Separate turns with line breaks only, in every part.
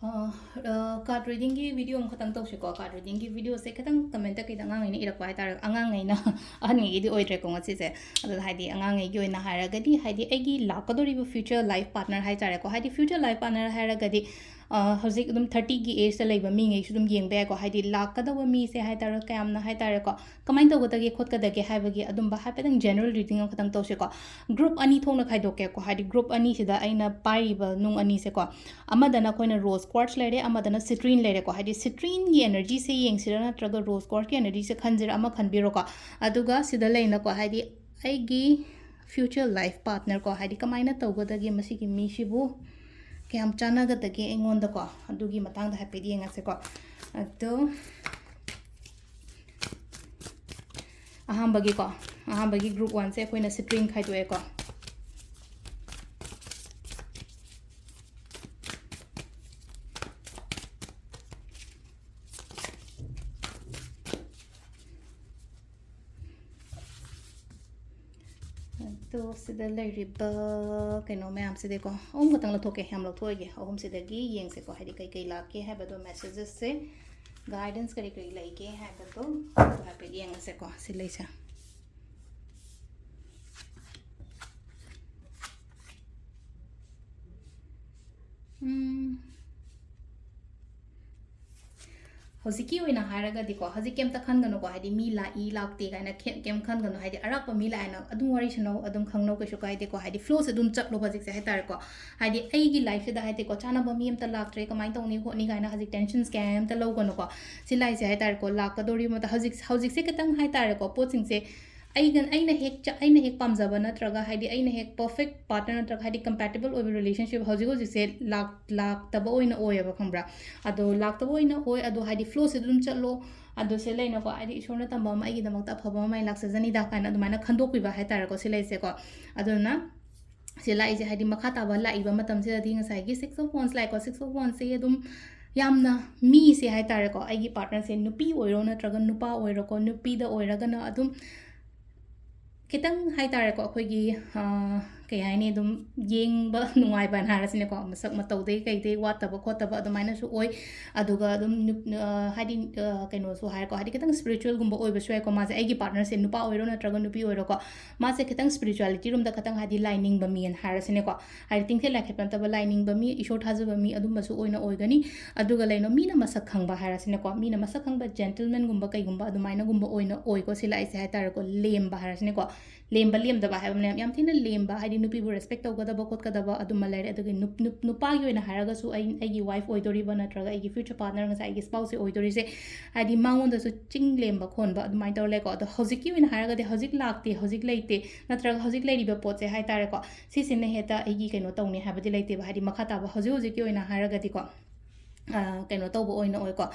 Card reading की video हम खतंग तौर से को card reading की video से खतंग comment तक इधर अंगांग इन्हें इरक पाए तार अंगांग इन्हें अहन ये इधर ओइट्रे को मत से अदल हाइडी अंगांग ये क्यों इन्हें हायर गदी हाइडी एगी लाकदोरी वो future life partner हाई तारे को हाइडी future life partner हायर गदी हौजिक एकदम 30 की एज से लेबर मींग एक शुद्ध येंग बैग को हाइडी लाकदो वो मी से हाई तारे कैम ना हाई तारे को कमाइन तो गोतगे खुद का दगे हाई बगे अदम बाहर पे तंग general reading हम खतंग तौर से को group अनि थोंग ना खाई दो के को हाइडी group अनि सिदा आइना पारी ब नुंग अनि से को अमदना कोइना rose quartz लेरे अमदना citrine लेरे को हाइडी citrine की energy से येंग सिरा ना ट्रगर rose quartz की energy से खंजर अमा खनबिरो को अदुगा सिदा लेना को हाइडी आइगी future life partner को हाइडी कमाइना तो गोतगे मसी की मीशिबु के हम चाना गतगे एंगोन द को अदुगी मतंग द हैप्पी येंग से को तो अहम बगी group 1 से कोइना citrine खाई तो को तो सिदा लेरिबा कनो मैम से देखो ओम गतंग लथोके हम लथोगे ओम सिदगी येंग से को हाइडी कई कई लाके है बदो मैसेजेस से गाइडेंस करी कई लाइके है बदो तो हैप्पी येंग से को सिलै से हजिकी ओइना हारगा दिको हजि केम त खनगनो को हाइदी मी ला ई लाक्ते गाइना केम खनगनो हाइदी अराप मी लाइना अदुम वरी छनो अदुम खंगनो को शुकाइ दिको हाइदी फ्लो से अदुम चकलो हजिक से हाइतार को हाइदी एगी लाइफ से दा हाइदी को चाना बमी एम त लाक्त्रे कमाइ तौनी होनी गाइना हजिक टेंशन्स कैम त लौगनो को सिलाई से हाइतार को लाकदोरी मत हजिक से खतंग हाइतार को पोचिंग से अना हेक पामजब नत्रगा हाइदी अना हेक परफेक्ट पार्टनर नत्रगा हाइदी कंपैटिबल ओइब रिलेशनशिप हजिक हजिक से लाक्तब ओइना ओइबा खंब्रा अदो लाक्तब ओइना ओइ अदो हाइदी फ्लो से दुम चलो अदो से लेना को हाइदी ईश्वरना तंबम आइगी दमक अफब माइ लाक्सजनी दा काना दुमाना खंदोकबिबा हाइतार को सिलाई से को अदोना सिलाई से हाइदी मखा ताबा लाइबा मतम से दी ngसाइगी 6 of wands like 6 of wands से दुम यामना मी से हाइतार को आइगी पार्टनर से नुपी ओइरो नत्रगा नुपा ओइरो को नुपी द ओइरगना अदुम खितंग हाइतारेको अखोइगी कई हाइनी दुम येंगबा नुंगाइबा हारसिनेको मसक मतौदे कइदे वातबा खोतबा अदुमाइनासु ओइ अदुगा अदुम हाइदि कइनोसु हाइरको हाइदि खितंग स्पिरिचुअल गुंबा ओइबसु याइको मासे आइगी पार्टनर से नुपा ओइरो नत्रगा नुपी ओइरोको मासे खितंग स्पिरिचुअलिटी रुमदा खतंग हाइदि लाइनिंग बमी एन हारसिनेको हाइदि तिंथे लाखेपनतबा लाइनिंग बमी ईश्वर थाजबा मी अदुमबसु ओइना ओइगनी अदुगा लैनो मीना मसक खंगबा हारसिनेको मीना मसक खंगबा जेंटलमैन गुंबा कइगुंबा अदुमाइना गुंबा ओइना ओइको सिलाइसे हाइतारेको लेमबा हारसिनेको लेमबा लेमदबा हाइबा याम थिना लेमबा हाइदि नुपीबु रेस्पेक्ट तौगदबा खोतकदबा अदुमा लेरे अदुगे नुपागी ओइना हारगसु आइगी वाइफ ओइदोरिबा नत्रगा आइगी फ्यूचर पार्टनर ngसा आइगी स्पाउस से ओइदोरिसे हाइदि मांगोंदसु चिंग लेमबा खोनबा अदुमाइ तौलेको अदो हजिकी ओइना हारगदे हजिक लाक्ते हजिक लेइते नत्रगा हजिक लेरिबा पोचे हाइतारेको सिसिने हेता आइगी कइनो तौने हाबदि लेइते हाइदि मखा ताबा हजिकी ओइना हारगदिको कइनो तौबो ओइना ओइको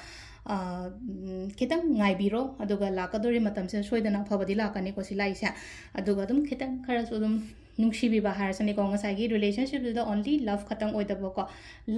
खितंग ngaibiro aduga lakadori matamse soidana phabadi lakani ko silaise aduga dum khitang kharasu dum nungsibi bahar sani ko ngasai relationship is the only love khatang oidaba ko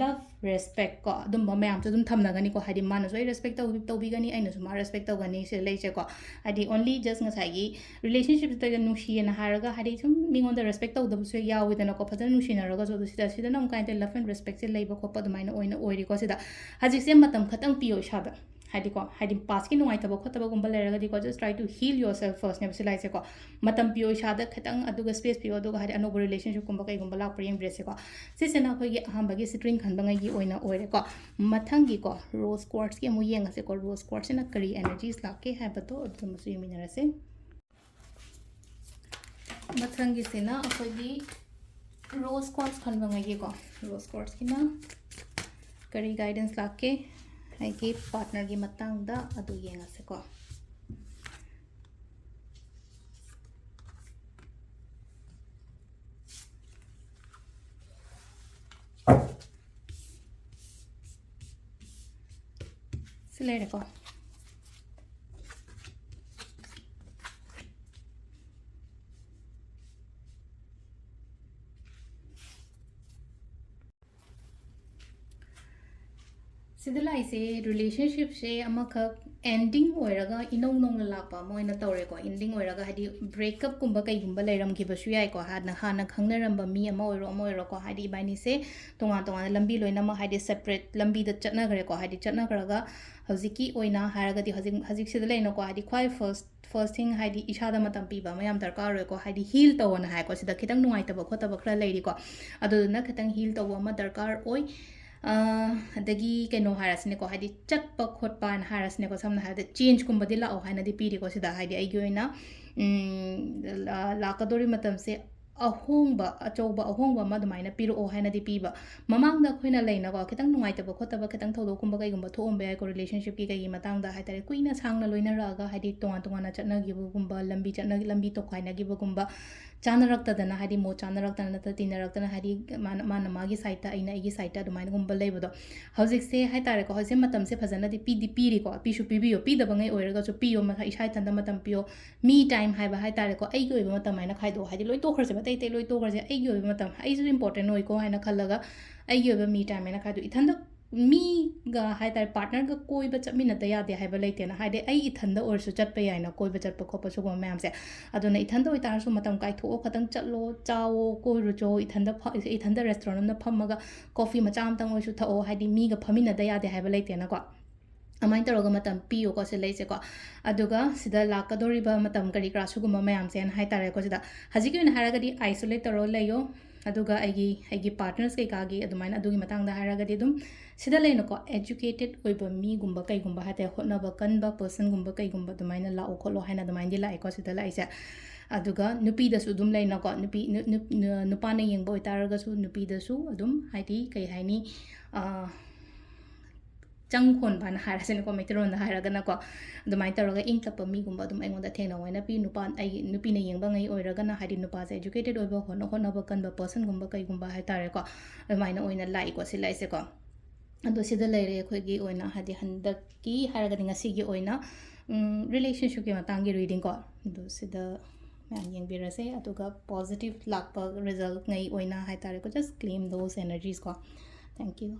love respect ko dum mayam to dum thamna gani ko hadi mana so respect to bi gani aina suma respect to gani se leise ko hadi only just ngasai relationship to nungsi na haraga hadi sum mingon the respect to dabu so yawidana ko phadana nungsi na raga so sida nam kind love and respect se leiba ko padumaina oina oiri ko sida haji se matam khatang piyo shada हाइदी पास की नुआइतब खोतबगुंबा लेरगदिको just try to heal yourself first ने सिलाइसेको मतम पियो इसादा खतंग अदुगा स्पेस पियो अदुगा हाइदी अनोब रिलेशनशिप गुंबा कइगुंबा लाक प्रेम ब्रेसेको सिसेना अखोइगी अहमबगी स्ट्रिंग खनबंगागी ओइना ओइरेको मथंगीको रोज क्वार्ट्स की अमु येंगसेको रोज क्वार्ट्स ना करी एनर्जीज लाके हैबतो अदुमसु यमिनरसे मथंगी सेना अखोइगी रोज क्वार्ट्स खनबंगागीको रोज क्वार्ट्स की ना करी गाइडेंस लाके हाइगी पार्टनर की मतंगदा अदु येंगसेको सिलेरेको सिदलाई से रिलेशनशिप से अमखक ending ꯑꯣꯏꯔꯒ ꯏꯅꯧ ꯅꯧꯅ ꯂꯥꯛꯄ ꯑꯃ ꯑꯣꯏꯅ ꯇꯧꯔꯦꯀꯣ ending ꯑꯣꯏꯔꯒ ꯍꯥꯏꯗꯤ ꯕ꯭ꯔꯦꯀꯞꯀꯨꯝꯕ ꯀꯩꯒꯨꯝꯕ ꯂꯩꯔꯝꯈꯤꯕꯁꯨ ꯌꯥꯏꯀꯣ ꯍꯥꯟꯅ ꯈꯪꯅꯔꯝꯕ ꯃꯤ ꯑꯃ ꯑꯣꯏꯔꯣꯀꯣ ꯍꯥꯏꯗꯤ ꯏꯕꯥꯅꯤꯁꯦ ꯇꯣꯉꯥꯟ ꯇꯣꯉꯥꯟꯅ ꯂꯝꯕꯤ ꯂꯣꯏꯅꯃꯛ ꯍꯥꯏꯗꯤ ꯁꯦꯄꯔꯦꯠ ꯂꯝꯕꯤꯗ ꯆꯠꯅꯈ꯭ꯔꯦꯀꯣ ꯍꯥꯏꯗꯤ ꯆꯠꯅꯈ꯭ꯔꯒ ꯍꯧꯖꯤꯛꯀꯤ ꯑꯣꯏꯅ ꯍꯥꯏꯔꯒꯗꯤ ꯍꯧꯖꯤꯛꯁꯤꯗ ꯂꯩꯅꯀꯣ ꯍꯥꯏꯗꯤ ꯈ꯭ꯋꯥꯏ ꯐꯔꯁ ꯊꯤꯡ ꯍꯥꯏꯗꯤ ꯏꯁꯥꯗ ꯃꯇꯝ ꯄꯤꯕ ꯑꯃ ꯌꯥꯝ ꯗꯔꯀꯥꯔ ꯑꯣꯏꯀꯣ ꯍꯥꯏꯗꯤ ꯍꯤꯜ ꯇꯧꯑꯣꯅ ꯍꯥꯏꯀꯣ ꯁꯤꯗ ꯈꯤꯇꯪ ꯅꯨꯡꯉꯥꯏꯇꯕ ꯈꯣꯠꯇꯕ ꯈꯔ ꯂꯩꯔꯤꯀꯣ ꯑꯗꯨꯗꯨꯅ ꯈꯤꯇꯪ ꯍꯤꯜ ꯇꯧꯕ ꯑꯃ ꯗꯔꯀꯥꯔ ꯑꯣꯏ ꯑꯗꯒꯤ ꯀꯩꯅꯣ ꯍꯥꯏꯔꯁꯤꯅꯦꯀꯣ ꯍꯥꯏꯗꯤ ꯆꯠꯄ ꯈꯣꯠꯄꯅ ꯍꯥꯏꯔꯁꯤꯅꯦꯀꯣ ꯁꯝꯅ ꯍꯥꯏꯔꯕꯗ ꯆꯦꯟꯖꯀꯨꯝꯕꯗꯤ ꯂꯥꯛꯑꯣ ꯍꯥꯏꯅꯗꯤ ꯄꯤꯔꯤꯀꯣ ꯁꯤꯗ ꯍꯥꯏꯗꯤ ꯑꯩꯒꯤ ꯑꯣꯏꯅ ꯂꯥꯛꯀꯗꯧꯔꯤ ꯃꯇꯝꯁꯦ ꯑꯆꯧꯕ ꯑꯍꯣꯡꯕ ꯑꯃ ꯑꯗꯨꯃꯥꯏꯅ ꯄꯤꯔꯛꯑꯣ ꯍꯥꯏꯅꯗꯤ ꯄꯤꯕ ꯃꯃꯥꯡꯗ ꯑꯩꯈꯣꯏꯅ ꯂꯩꯅꯀꯣ ꯈꯤꯇꯪ ꯅꯨꯡꯉꯥꯏꯇꯕ ꯈꯣꯠꯇꯕ ꯈꯤꯇꯪ ꯊꯧꯗꯣꯛꯀꯨꯝꯕ ꯀꯩꯒꯨꯝꯕ ꯊꯣꯛꯑꯝꯕ ꯌꯥꯏꯀꯣ ꯔꯤꯂꯦꯁꯟꯁꯤꯞꯀꯤ ꯀꯩꯒꯤ ꯃꯇꯥꯡꯗ ꯍꯥꯏꯇꯥꯔꯦ ꯀꯨꯏꯅ ꯁꯥꯡꯅ ꯂꯣꯏꯅꯔꯛꯑꯒ ꯍꯥꯏꯗꯤ ꯇꯣꯉꯥꯟ ꯇꯣꯉꯥꯟꯅ ꯆꯠꯅꯈꯤꯕꯒꯨꯝꯕ ꯂꯝꯕꯤ ꯇꯣꯈꯥꯏꯅꯈꯤꯕꯒꯨꯝꯕ ꯆꯥꯅꯔꯛꯇꯗꯅ ꯍꯥꯏꯗꯤ ꯃꯣꯠ ꯆꯥꯅꯔꯛꯇꯅ ꯅꯠꯇ ꯇꯤꯟꯅꯔꯛꯇꯅ ꯍꯥꯏꯗꯤ ꯃꯥꯅ ꯃꯥꯒꯤ ꯁꯥꯏꯠꯇ ꯑꯩꯅ ꯑꯩꯒꯤ ꯁꯥꯏꯠꯇ ꯑꯗꯨꯃꯥꯏꯅꯒꯨꯝꯕ ꯂꯩꯕꯗꯣ ꯍꯧꯖꯤꯛꯁꯦ ꯍꯥꯏꯇꯥꯔꯦꯀꯣ ꯍꯧꯖꯤꯛꯁꯦ ꯃꯇꯝꯁꯦ ꯐꯖꯅꯗꯤ ꯄꯤꯔꯤꯀꯣ ꯄꯤꯕꯤꯌꯣ ꯄꯤꯗꯕꯉꯩ ꯑꯣꯏꯔꯒꯁꯨ ꯄꯤꯌꯣ ꯏꯁꯥ ꯏꯊꯟꯇ ꯃꯇꯝ ꯄꯤꯌꯣ ꯃꯤ ꯇꯥꯏꯝ ꯍꯥꯏꯕ ꯍꯥꯏꯇꯥꯔꯦꯀꯣ ꯑꯩꯒꯤ ꯑꯣꯏꯕ ꯃꯇꯝ ꯍꯥꯏꯅ ꯈꯥꯏꯗꯣꯛꯑꯣ ꯍꯥꯏꯗꯤ ꯂꯣꯏ ꯇꯣꯛꯈ꯭ꯔꯁꯦꯕ ꯑꯇꯩ ꯂꯣꯏ ꯇꯣꯛꯈ꯭ꯔꯁꯦ ꯑꯩꯒꯤ ꯑꯣꯏꯕ ꯃꯇꯝ ꯑꯩꯁꯨ ꯏꯝꯄꯣꯔꯇꯦꯟ ꯑꯣꯏꯀꯣ ꯍꯥꯏꯅ ꯈꯜꯂꯒ ꯑꯩꯒꯤ ꯑꯣꯏꯕ ꯃꯤ ꯇꯥꯏꯝ ꯍꯥꯏꯅ ꯈꯥꯏꯗꯣꯛ ꯏꯊꯟꯇ ꯃꯤꯒ ꯍꯥꯏꯇꯥꯔꯦ ꯄꯥꯔꯠꯅꯔꯒ ꯀꯣꯏꯕ ꯆꯠꯃꯤꯟꯅꯗ ꯌꯥꯗꯦ ꯍꯥꯏꯕ ꯂꯩꯇꯦꯅ ꯍꯥꯏꯗꯤ ꯑꯩ ꯏꯊꯟꯗ ꯑꯣꯏꯔꯁꯨ ꯆꯠꯄ ꯌꯥꯏꯅ ꯀꯣꯏꯕ ꯆꯠꯄ ꯈꯣꯠꯄ ꯁꯤꯒꯨꯝꯕ ꯃꯌꯥꯝꯁꯦ ꯑꯗꯨꯅ ꯏꯊꯟꯗ ꯑꯣꯏꯇꯥꯔꯁꯨ ꯃꯇꯝ ꯀꯥꯏꯊꯣꯛꯑꯣ ꯈꯇꯪ ꯆꯠꯂꯣ ꯆꯥꯋꯣ ꯀꯣꯏꯔꯨꯆꯣ ꯏꯊꯟꯗ ꯔꯦꯁꯇꯨꯔꯦꯟ ꯑꯃꯗ ꯐꯝꯃꯒ ꯀꯣꯐꯤ ꯃꯆꯥ ꯑꯃꯇꯪ ꯑꯣꯏꯔꯁꯨ ꯊꯛꯑꯣ ꯍꯥꯏꯗꯤ ꯃꯤꯒ ꯐꯝꯃꯤꯟꯅꯗ ꯌꯥꯗꯦ ꯍꯥꯏꯕ ꯂꯩꯇꯦꯅꯀꯣ ꯑꯗꯨꯃꯥꯏꯅ ꯇꯧꯔꯒ ꯃꯇꯝ ꯄꯤꯌꯣꯀꯣ ꯁꯤ ꯂꯩꯁꯦꯀꯣ ꯑꯗꯨꯒ ꯁꯤꯗ ꯂꯥꯛꯀꯗꯧꯔꯤꯕ ꯃꯇꯝ ꯀꯔꯤ ꯀꯔꯥ ꯁꯤꯒꯨꯝꯕ ꯃꯌꯥꯝꯁꯦꯅ ꯍꯥꯏꯇꯥꯔꯦꯀꯣ ꯁꯤꯗ ꯍꯧꯖꯤꯛꯀꯤ ꯑꯣꯏꯅ ꯍꯥꯏꯔꯒꯗꯤ ꯑꯥꯏꯁꯣꯂꯦꯠ ꯇꯧꯔ ꯂꯩꯌꯣ ꯑꯗꯨꯒ ꯑꯩꯒꯤ ꯄꯥꯔꯠꯅꯔꯁ ꯀꯩꯀꯥꯒꯤ ꯑꯗꯨꯃꯥꯏꯅ ꯑꯗꯨꯒꯤ ꯃꯇꯥꯡꯗ ꯍꯥꯏꯔꯒꯗꯤ ꯑꯗꯨꯝ ꯁꯤꯗ ꯂꯩꯅꯀꯣ ꯑꯦꯖꯨꯀꯦꯇꯦꯠ ꯑꯣꯏꯕ ꯃꯤꯒꯨꯝꯕ ꯀꯩꯒꯨꯝꯕ ꯍꯥꯏꯇꯥꯔꯦ ꯍꯣꯠꯅꯕ ꯀꯟꯕ ꯄꯔꯁꯟꯒꯨꯝꯕ ꯀꯩꯒꯨꯝꯕ ꯑꯗꯨꯃꯥꯏꯅ ꯂꯥꯛꯑꯣ ꯈꯣꯠꯂꯣ ꯍꯥꯏꯅ ꯑꯗꯨꯃꯥꯏꯅꯗꯤ ꯂꯥꯛꯑꯦꯀꯣ ꯁꯤꯗ ꯂꯥꯛꯏꯁꯦ ꯑꯗꯨꯒ ꯅꯨꯄꯤꯗꯁꯨ ꯑꯗꯨꯝ ꯂꯩꯅꯀꯣ ꯅꯨꯄꯥꯅ ꯌꯦꯡꯕ ꯑꯣꯏꯇꯥꯔꯒꯁꯨ ꯅꯨꯄꯤꯗꯁꯨ ꯑꯗꯨꯝ ꯍꯥꯏꯗꯤ ꯀꯩ ꯍꯥꯏꯅꯤ ꯆꯪ ꯈꯣꯟꯕꯅ ꯍꯥꯏꯔꯁꯤꯅꯀꯣ ꯃꯩꯇꯩꯔꯣꯟꯗ ꯍꯥꯏꯔꯒꯅꯀꯣ ꯑꯗꯨꯃꯥꯏꯅ ꯇꯧꯔꯒ ꯏꯪ ꯇꯞꯄ ꯃꯤꯒꯨꯝꯕ ꯑꯗꯨꯝ ꯑꯩꯉꯣꯟꯗ ꯊꯦꯡꯅꯧ ꯄꯤ ꯑꯩꯒꯤ ꯅꯨꯄꯤꯅ ꯌꯦꯡꯕ ꯉꯩ ꯑꯣꯏꯔꯒꯅ ꯍꯥꯏꯗꯤ ꯅꯨꯄꯥꯁꯦ ꯑꯦꯖꯨꯀꯦꯇꯦꯠ ꯑꯣꯏꯕ ꯍꯣꯠꯅꯕ ꯀꯟꯕ ꯄꯔꯁꯟꯒꯨꯝꯕ ꯀꯩꯒꯨꯝꯕ ꯍꯥꯏꯇꯥꯔꯦꯀꯣ ꯑꯗꯨꯃꯥꯏꯅ ꯑꯣꯏꯅ ꯂꯥꯛꯏꯀꯣ ꯁꯤ ꯂꯥꯛꯏꯁꯦꯀꯣ ꯑꯗꯣ ꯁꯤꯗ ꯂꯩꯔꯦ ꯑꯩꯈꯣꯏꯒꯤ ꯑꯣꯏꯅ ꯍꯥꯏꯗꯤ ꯍꯟꯗꯛꯀꯤ ꯍꯥꯏꯔꯒꯗꯤ ꯉꯁꯤꯒꯤ ꯑꯣꯏꯅ ꯔꯤꯂꯦꯁꯟꯁꯤꯞꯀꯤ ꯃꯇꯥꯡꯒꯤ ꯔꯤꯗꯤꯡꯀꯣ ꯑꯗꯣ ꯁꯤꯗ ꯃꯌꯥꯝ ꯌꯦꯡꯕꯤꯔꯁꯦ ꯑꯗꯨꯒ ꯄꯣꯖꯤꯇꯤቭ ꯂꯥꯛꯄ ꯔꯤꯖꯜꯠꯉꯩ ꯑꯣꯏꯅ ꯍꯥꯏꯇꯥꯔꯦꯀꯣ ꯖꯁ ꯀ꯭ꯂꯦꯝ ꯗꯣꯁ ꯑꯦꯅꯔꯖꯤꯁ ꯀꯣ ꯊꯦꯡꯛ ꯌꯨ